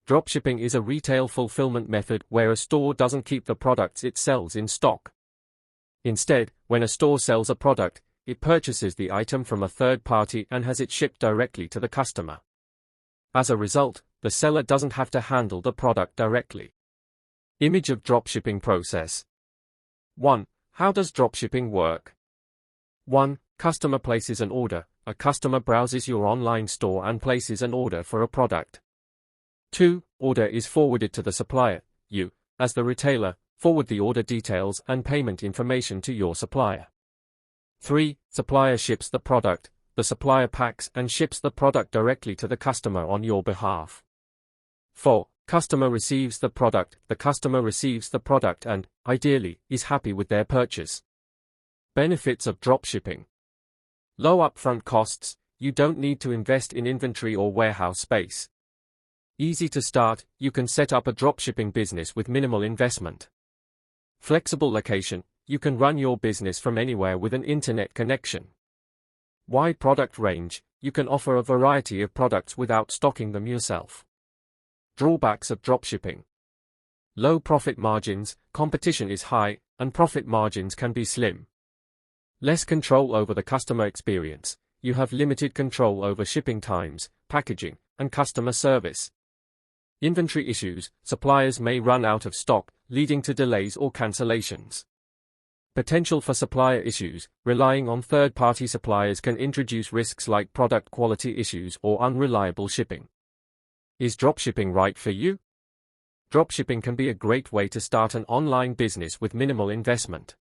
Dropshipping is a retail fulfillment method where a store doesn't keep the products it sells in stock. Instead, when a store sells a product, it purchases the item from a third party and has it shipped directly to the customer. As a result, the seller doesn't have to handle the product directly. Image of dropshipping process. 1. How does dropshipping work? 1. Customer places an order. A customer browses your online store and places an order for a product. 2. Order is forwarded to the supplier. You, as the retailer, forward the order details and payment information to your supplier. 3. Supplier ships the product. The supplier packs and ships the product directly to the customer on your behalf. 4. Customer receives the product. The customer receives the product and, ideally, is happy with their purchase. Benefits of dropshipping. Low upfront costs. You don't need to invest in inventory or warehouse space. Easy to start. You can set up a dropshipping business with minimal investment. Flexible location. You can run your business from anywhere with an internet connection. Wide product range. You can offer a variety of products without stocking them yourself. Drawbacks of dropshipping. Low profit margins. Competition is high, and profit margins can be slim. Less control over the customer experience. You have limited control over shipping times, packaging, and customer service. Inventory issues. Suppliers may run out of stock, leading to delays or cancellations. Potential for supplier issues. Relying on third-party suppliers can introduce risks like product quality issues or unreliable shipping. Is dropshipping right for you? Dropshipping can be a great way to start an online business with minimal investment.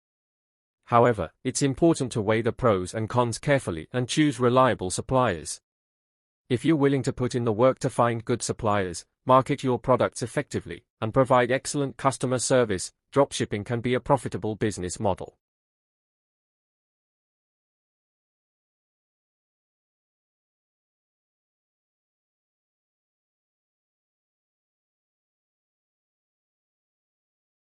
However, it's important to weigh the pros and cons carefully and choose reliable suppliers. If you're willing to put in the work to find good suppliers, market your products effectively, and provide excellent customer service, dropshipping can be a profitable business model.